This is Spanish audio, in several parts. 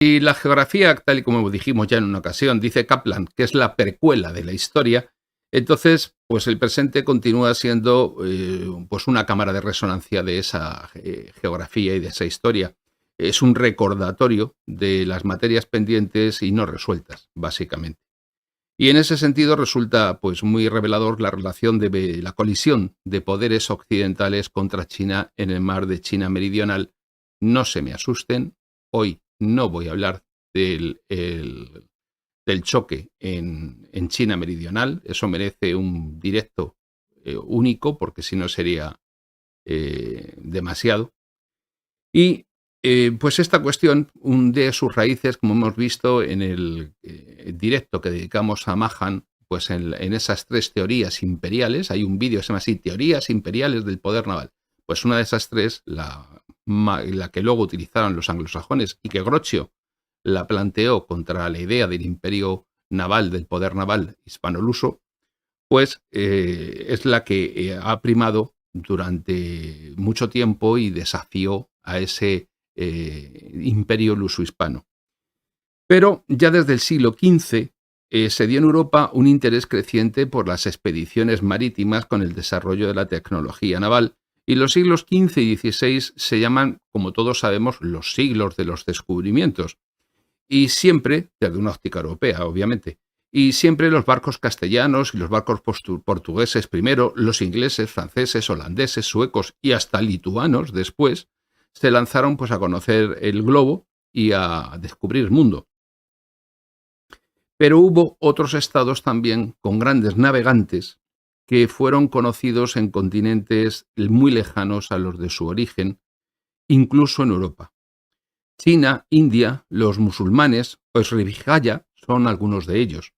Y la geografía, tal y como dijimos ya en una ocasión, dice Kaplan, que es la precuela de la historia. Entonces, pues el presente continúa siendo pues una cámara de resonancia de esa geografía y de esa historia. Es un recordatorio de las materias pendientes y no resueltas, básicamente. Y en ese sentido resulta pues muy revelador la relación de la colisión de poderes occidentales contra China en el mar de China Meridional. No se me asusten, hoy no voy a hablar del choque en China Meridional. Eso merece un directo único, porque si no sería demasiado. Y pues esta cuestión hunde sus raíces, como hemos visto en el directo que dedicamos a Mahan, pues en esas tres teorías imperiales. Hay un vídeo que se llama así, Teorías Imperiales del Poder Naval. Pues una de esas tres, la que luego utilizaron los anglosajones y que Groucho la planteó contra la idea del imperio naval, del poder naval hispano-luso, pues es la que ha primado durante mucho tiempo y desafió a ese imperio luso-hispano. Pero ya desde el siglo XV se dio en Europa un interés creciente por las expediciones marítimas con el desarrollo de la tecnología naval, y los siglos XV y XVI se llaman, como todos sabemos, los siglos de los descubrimientos. Y siempre, desde una óptica europea, obviamente, y siempre los barcos castellanos y los barcos portugueses primero, los ingleses, franceses, holandeses, suecos y hasta lituanos después, se lanzaron pues a conocer el globo y a descubrir el mundo. Pero hubo otros estados también con grandes navegantes que fueron conocidos en continentes muy lejanos a los de su origen, incluso en Europa. China, India, los musulmanes o Srivijaya son algunos de ellos.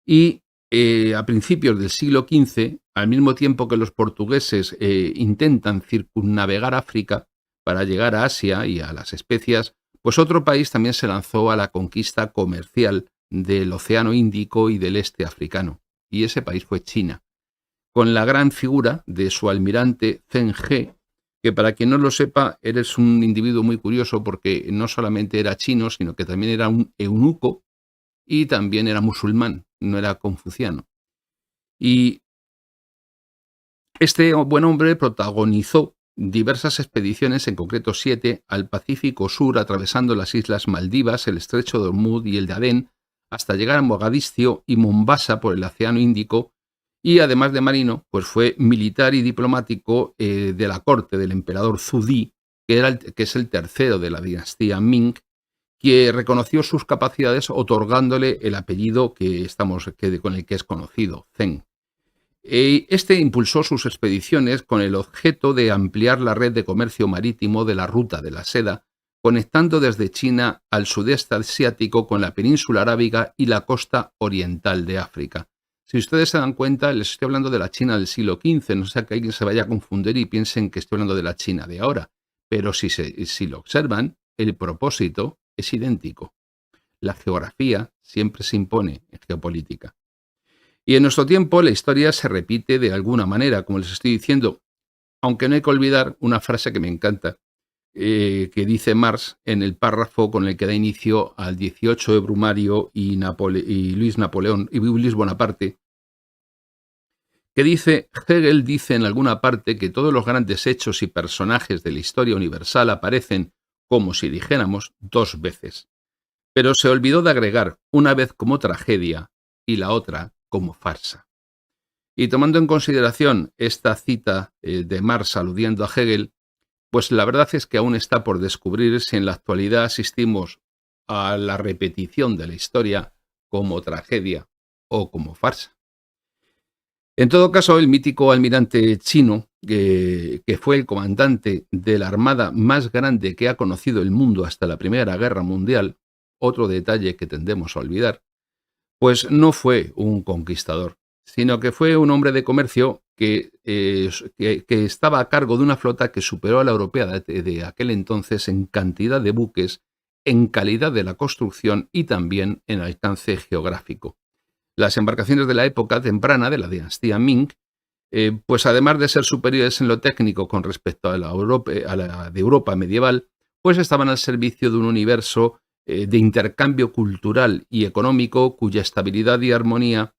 Y a principios del siglo XV, al mismo tiempo que los portugueses intentan circunnavegar África para llegar a Asia y a las especias, pues otro país también se lanzó a la conquista comercial del Océano Índico y del este africano. Y ese país fue China, con la gran figura de su almirante Zheng He, que para quien no lo sepa, eres un individuo muy curioso porque no solamente era chino, sino que también era un eunuco y también era musulmán, no era confuciano. Y este buen hombre protagonizó diversas expediciones, en concreto 7, al Pacífico Sur, atravesando las islas Maldivas, el estrecho de Hormuz y el de Adén, hasta llegar a Mogadiscio y Mombasa por el Océano Índico. Y además de marino, pues fue militar y diplomático de la corte del emperador Zhu, que es el tercero de la dinastía Ming, que reconoció sus capacidades otorgándole el apellido con el que es conocido, Zheng. Este impulsó sus expediciones con el objeto de ampliar la red de comercio marítimo de la Ruta de la Seda, conectando desde China al sudeste asiático con la península arábiga y la costa oriental de África. Si ustedes se dan cuenta, les estoy hablando de la China del siglo XV, no sea que alguien se vaya a confundir y piensen que estoy hablando de la China de ahora, pero si lo observan, el propósito es idéntico. La geografía siempre se impone en geopolítica. Y en nuestro tiempo la historia se repite de alguna manera, como les estoy diciendo, aunque no hay que olvidar una frase que me encanta, que dice Marx en el párrafo con el que da inicio al 18 de Brumario y Luis Bonaparte, que dice, Hegel dice en alguna parte que todos los grandes hechos y personajes de la historia universal aparecen, como si dijéramos, dos veces. Pero se olvidó de agregar una vez como tragedia y la otra como farsa. Y tomando en consideración esta cita de Marx aludiendo a Hegel, pues la verdad es que aún está por descubrir si en la actualidad asistimos a la repetición de la historia como tragedia o como farsa. En todo caso, el mítico almirante chino, que fue el comandante de la armada más grande que ha conocido el mundo hasta la Primera Guerra Mundial, otro detalle que tendemos a olvidar, pues no fue un conquistador, sino que fue un hombre de comercio que estaba a cargo de una flota que superó a la europea de aquel entonces en cantidad de buques, en calidad de la construcción y también en alcance geográfico. Las embarcaciones de la época temprana de la dinastía Ming, pues además de ser superiores en lo técnico con respecto a la de Europa medieval, pues estaban al servicio de un universo de intercambio cultural y económico, cuya estabilidad y armonía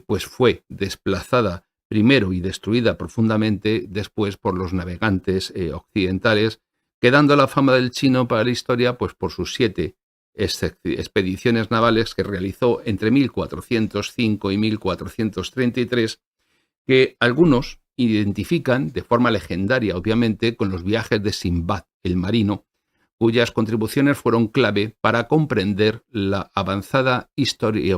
pues fue desplazada primero y destruida profundamente después por los navegantes occidentales, quedando la fama del chino para la historia pues por sus 7 expediciones navales que realizó entre 1405 y 1433, que algunos identifican de forma legendaria, obviamente, con los viajes de Simbad el marino, cuyas contribuciones fueron clave para comprender la avanzada la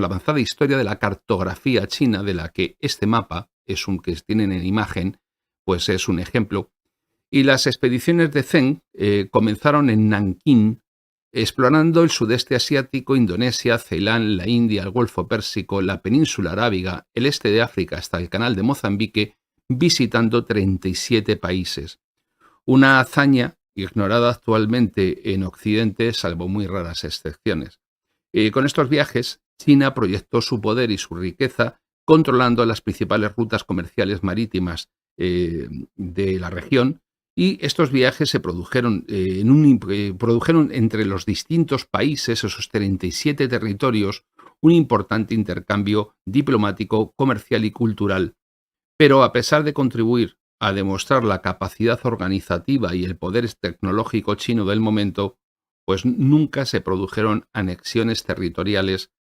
avanzada historia de la cartografía china, de la que este mapa es un que tienen en imagen, pues es un ejemplo. Y las expediciones de Zheng comenzaron en Nankín, explorando el sudeste asiático, Indonesia, Ceilán, la India, el Golfo Pérsico, la península arábiga, el este de África hasta el canal de Mozambique, visitando 37 países. Una hazaña ignorada actualmente en Occidente, salvo muy raras excepciones. Con estos viajes, China proyectó su poder y su riqueza, controlando las principales rutas comerciales marítimas de la región, y estos viajes se produjeron, produjeron entre los distintos países, esos 37 territorios, un importante intercambio diplomático, comercial y cultural. Pero a pesar de contribuir a demostrar la capacidad organizativa y el poder tecnológico chino del momento, pues nunca se produjeron anexiones territoriales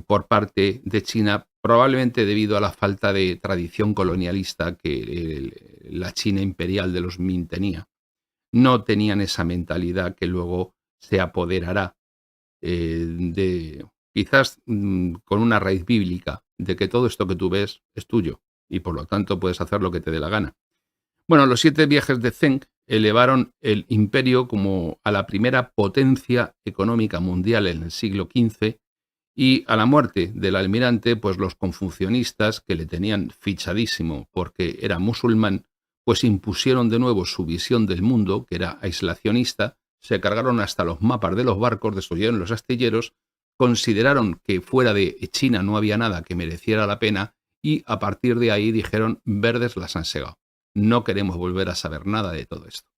por parte de China, probablemente debido a la falta de tradición colonialista que la China imperial de los Ming tenía. No tenían esa mentalidad que luego se apoderará quizás con una raíz bíblica, de que todo esto que tú ves es tuyo y por lo tanto puedes hacer lo que te dé la gana. Bueno, los 7 viajes de Zheng elevaron el imperio como a la primera potencia económica mundial en el siglo XV, y a la muerte del almirante, pues los confucionistas, que le tenían fichadísimo porque era musulmán, pues impusieron de nuevo su visión del mundo, que era aislacionista, se cargaron hasta los mapas de los barcos, destruyeron los astilleros, consideraron que fuera de China no había nada que mereciera la pena y a partir de ahí dijeron: verdes las han segado. No queremos volver a saber nada de todo esto.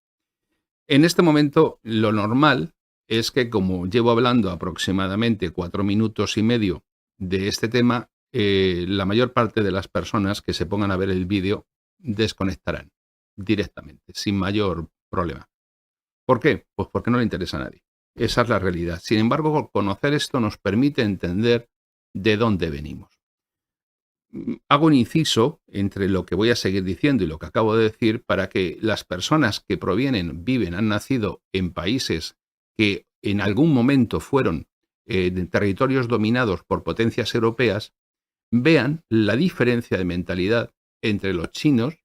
En este momento, lo normal es que, como llevo hablando aproximadamente 4 minutos y medio de este tema, la mayor parte de las personas que se pongan a ver el vídeo desconectarán directamente, sin mayor problema. ¿Por qué? Pues porque no le interesa a nadie. Esa es la realidad. Sin embargo, conocer esto nos permite entender de dónde venimos. Hago un inciso entre lo que voy a seguir diciendo y lo que acabo de decir para que las personas que viven, han nacido en países que en algún momento fueron territorios dominados por potencias europeas, vean la diferencia de mentalidad entre los chinos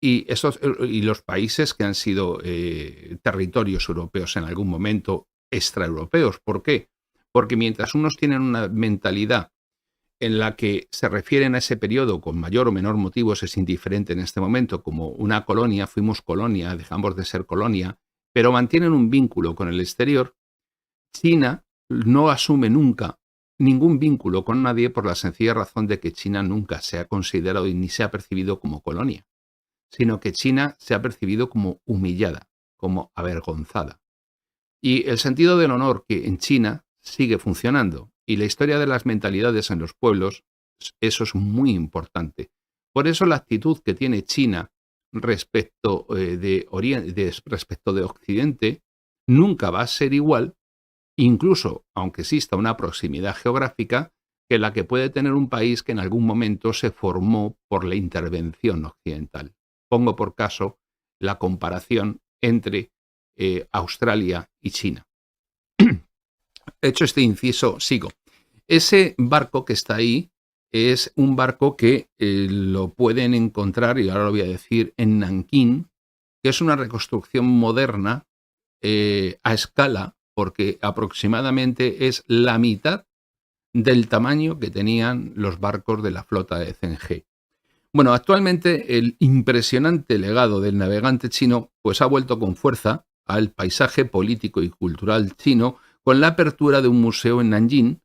y los países que han sido territorios europeos en algún momento extraeuropeos. ¿Por qué? Porque mientras unos tienen una mentalidad en la que se refieren a ese periodo con mayor o menor motivo, es indiferente en este momento, como una colonia, fuimos colonia, dejamos de ser colonia, pero mantienen un vínculo con el exterior, China no asume nunca ningún vínculo con nadie por la sencilla razón de que China nunca se ha considerado y ni se ha percibido como colonia, sino que China se ha percibido como humillada, como avergonzada. Y el sentido del honor que en China sigue funcionando, y la historia de las mentalidades en los pueblos, eso es muy importante. Por eso la actitud que tiene China respecto de Occidente nunca va a ser igual, incluso aunque exista una proximidad geográfica, que la que puede tener un país que en algún momento se formó por la intervención occidental. Pongo por caso la comparación entre Australia y China. Hecho este inciso, sigo. Ese barco que está ahí es un barco que lo pueden encontrar, y ahora lo voy a decir, en Nankín, que es una reconstrucción moderna a escala, porque aproximadamente es la mitad del tamaño que tenían los barcos de la flota de Zheng. Bueno, actualmente el impresionante legado del navegante chino pues ha vuelto con fuerza al paisaje político y cultural chino con la apertura de un museo en Nanjing,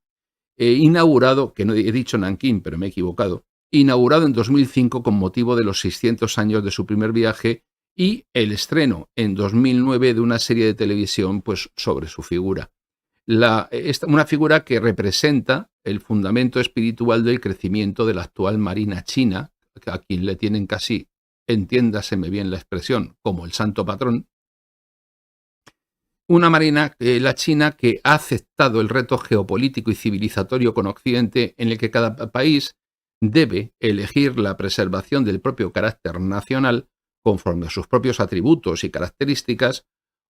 inaugurado, que no he dicho Nankín, pero me he equivocado, inaugurado en 2005 con motivo de los 600 años de su primer viaje y el estreno en 2009 de una serie de televisión pues, sobre su figura. Una figura que representa el fundamento espiritual del crecimiento de la actual Marina china, a quien le tienen casi, entiéndaseme bien la expresión, como el santo patrón. Una marina, la china, que ha aceptado el reto geopolítico y civilizatorio con Occidente, en el que cada país debe elegir la preservación del propio carácter nacional conforme a sus propios atributos y características,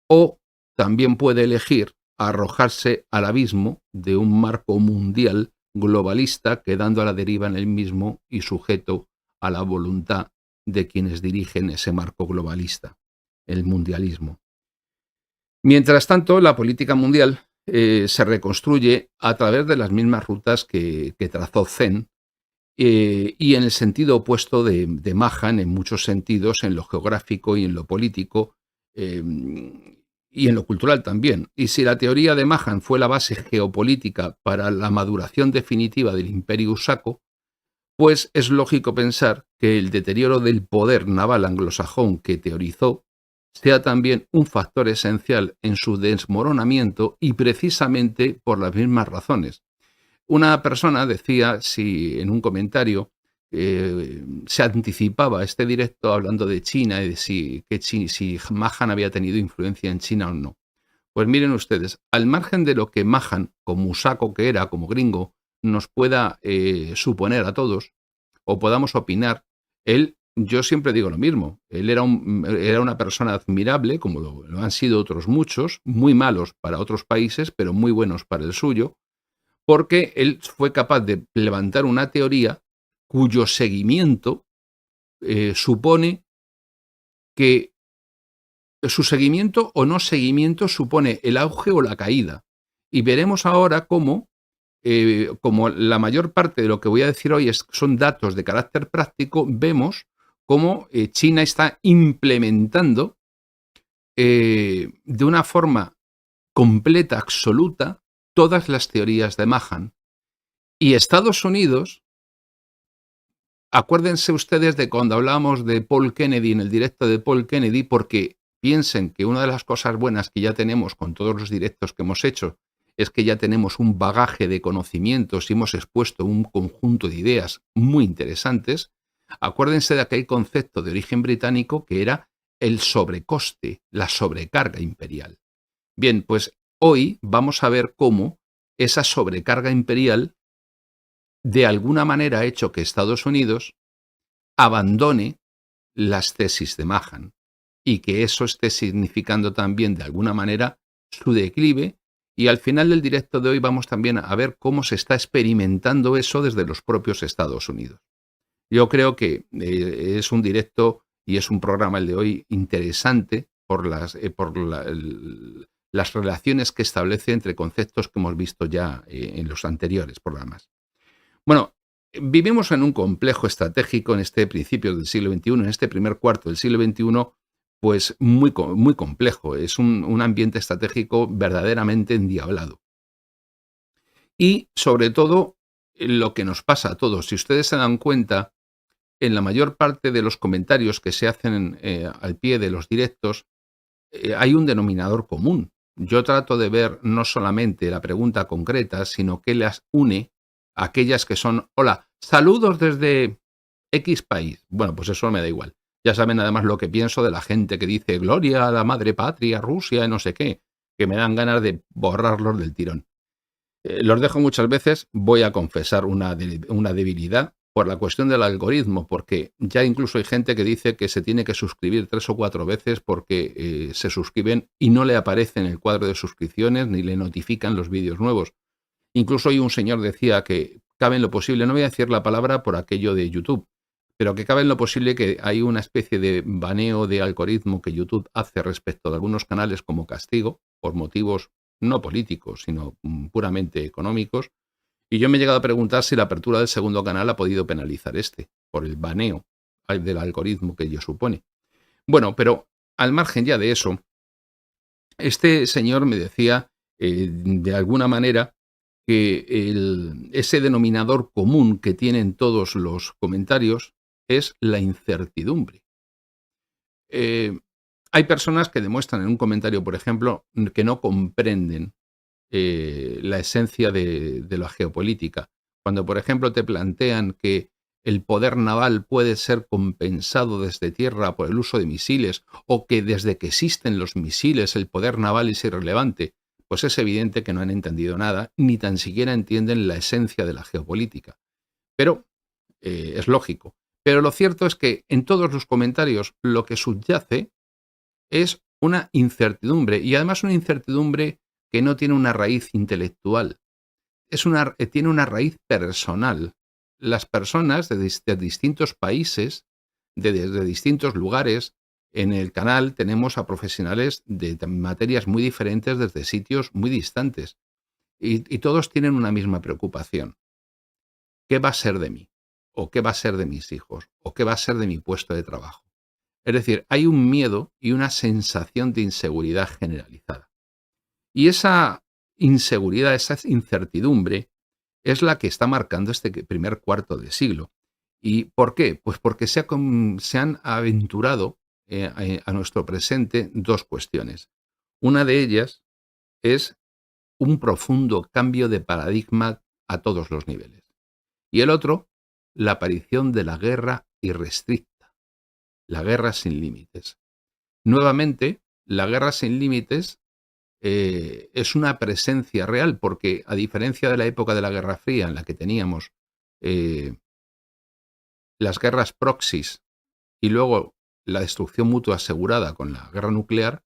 o también puede elegir arrojarse al abismo de un marco mundial globalista, quedando a la deriva en el mismo y sujeto a la voluntad de quienes dirigen ese marco globalista, el mundialismo. Mientras tanto, la política mundial se reconstruye a través de las mismas rutas que trazó Zen, y en el sentido opuesto de Mahan, en muchos sentidos, en lo geográfico y en lo político, y en lo cultural también. Y si la teoría de Mahan fue la base geopolítica para la maduración definitiva del Imperio Usaco, pues es lógico pensar que el deterioro del poder naval anglosajón que teorizó sea también un factor esencial en su desmoronamiento, y precisamente por las mismas razones. Una persona decía, si en un comentario se anticipaba a este directo hablando de China y de si Mahan había tenido influencia en China o no. Pues miren ustedes, al margen de lo que Mahan, como usaco que era, como gringo, nos pueda suponer a todos, o podamos opinar, yo siempre digo lo mismo, él era una persona admirable, como lo han sido otros muchos, muy malos para otros países, pero muy buenos para el suyo, porque él fue capaz de levantar una teoría cuyo seguimiento supone que su seguimiento o no seguimiento supone el auge o la caída. Y veremos ahora cómo, como la mayor parte de lo que voy a decir hoy son datos de carácter práctico, vemos cómo China está implementando de una forma completa, absoluta, todas las teorías de Mahan. Y Estados Unidos, acuérdense ustedes de cuando hablábamos de Paul Kennedy, en el directo de Paul Kennedy, porque piensen que una de las cosas buenas que ya tenemos con todos los directos que hemos hecho es que ya tenemos un bagaje de conocimientos y hemos expuesto un conjunto de ideas muy interesantes. Acuérdense de aquel concepto de origen británico que era el sobrecoste, la sobrecarga imperial. Bien, pues hoy vamos a ver cómo esa sobrecarga imperial de alguna manera ha hecho que Estados Unidos abandone las tesis de Mahan, y que eso esté significando también de alguna manera su declive, y al final del directo de hoy vamos también a ver cómo se está experimentando eso desde los propios Estados Unidos. Yo creo que es un directo y es un programa el de hoy interesante por las relaciones que establece entre conceptos que hemos visto ya en los anteriores programas. Bueno, vivimos en un complejo estratégico en este principio del siglo XXI, en este primer cuarto del siglo XXI, pues muy complejo. Es un ambiente estratégico verdaderamente endiablado. Y sobre todo, lo que nos pasa a todos, si ustedes se dan cuenta, en la mayor parte de los comentarios que se hacen al pie de los directos, hay un denominador común. Yo trato de ver no solamente la pregunta concreta, sino que las une a aquellas que son, hola, saludos desde X país. Bueno, pues eso me da igual. Ya saben además lo que pienso de la gente que dice gloria a la madre patria, Rusia, no sé qué, que me dan ganas de borrarlos del tirón. Los dejo muchas veces, voy a confesar una debilidad por la cuestión del algoritmo, porque ya incluso hay gente que dice que se tiene que suscribir 3 o 4 veces porque se suscriben y no le aparece en el cuadro de suscripciones ni le notifican los vídeos nuevos. Incluso hoy un señor decía que cabe en lo posible, no voy a decir la palabra por aquello de YouTube, pero que cabe en lo posible que hay una especie de baneo de algoritmo que YouTube hace respecto de algunos canales como castigo, por motivos no políticos, sino puramente económicos. Y yo me he llegado a preguntar si la apertura del segundo canal ha podido penalizar por el baneo del algoritmo que ello supone. Bueno, pero al margen ya de eso, este señor me decía, de alguna manera, que ese denominador común que tienen todos los comentarios es la incertidumbre. hay personas que demuestran en un comentario, por ejemplo, que no comprenden la esencia de la geopolítica. Cuando, por ejemplo, te plantean que el poder naval puede ser compensado desde tierra por el uso de misiles, o que desde que existen los misiles el poder naval es irrelevante, pues es evidente que no han entendido nada, ni tan siquiera entienden la esencia de la geopolítica. Pero es lógico. Pero lo cierto es que en todos los comentarios lo que subyace es una incertidumbre, y además una incertidumbre que no tiene una raíz intelectual, tiene una raíz personal. Las personas de distintos países, de distintos lugares, en el canal tenemos a profesionales de materias muy diferentes desde sitios muy distantes, y todos tienen una misma preocupación. ¿Qué va a ser de mí? ¿O qué va a ser de mis hijos? ¿O qué va a ser de mi puesto de trabajo? Es decir, hay un miedo y una sensación de inseguridad generalizada. Y esa inseguridad, esa incertidumbre, es la que está marcando este primer cuarto de siglo. ¿Y por qué? Pues porque se han aventurado a nuestro presente dos cuestiones. Una de ellas es un profundo cambio de paradigma a todos los niveles. Y el otro, la aparición de la guerra irrestricta, la guerra sin límites. Nuevamente, la guerra sin límites es una presencia real, porque a diferencia de la época de la Guerra Fría, en la que teníamos eh, las guerras proxies y luego la destrucción mutua asegurada con la guerra nuclear,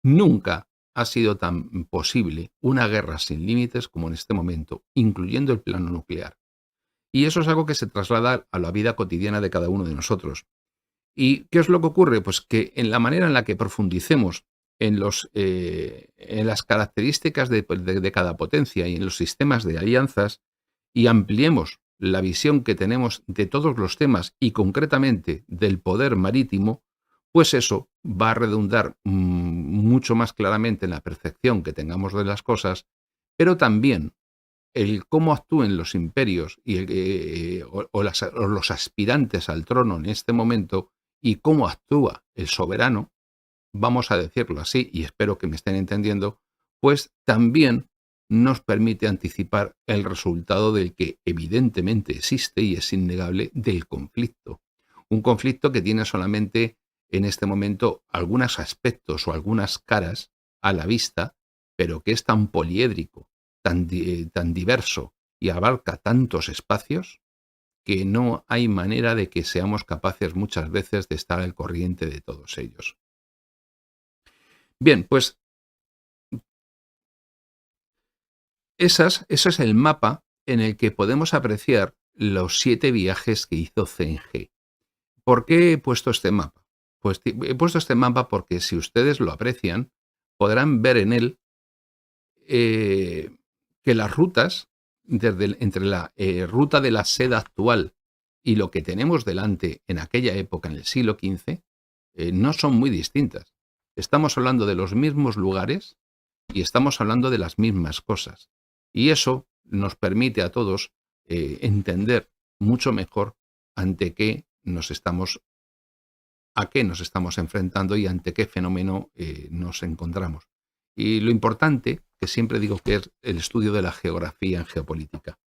nunca ha sido tan posible una guerra sin límites como en este momento, incluyendo el plano nuclear. Y eso es algo que se traslada a la vida cotidiana de cada uno de nosotros. ¿Y qué es lo que ocurre? Pues que en la manera en la que profundicemos en las características de cada potencia y en los sistemas de alianzas, y ampliemos la visión que tenemos de todos los temas y concretamente del poder marítimo, pues eso va a redundar mucho más claramente en la percepción que tengamos de las cosas, pero también el cómo actúen los imperios o los aspirantes al trono en este momento, y cómo actúa el soberano, vamos a decirlo así, y espero que me estén entendiendo, pues también nos permite anticipar el resultado del que evidentemente existe y es innegable, del conflicto. Un conflicto que tiene solamente en este momento algunos aspectos o algunas caras a la vista, pero que es tan poliédrico, tan diverso y abarca tantos espacios, que no hay manera de que seamos capaces muchas veces de estar al corriente de todos ellos. Bien, pues ese es el mapa en el que podemos apreciar los 7 viajes que hizo Zeng. ¿Por qué he puesto este mapa? Pues he puesto este mapa porque, si ustedes lo aprecian, podrán ver en él que las rutas, entre la ruta de la seda actual y lo que tenemos delante en aquella época, en el siglo XV, no son muy distintas. Estamos hablando de los mismos lugares y estamos hablando de las mismas cosas. Y eso nos permite a todos entender mucho mejor a qué nos estamos enfrentando y ante qué fenómeno nos encontramos. Y lo importante, que siempre digo, que es el estudio de la geografía en geopolítica.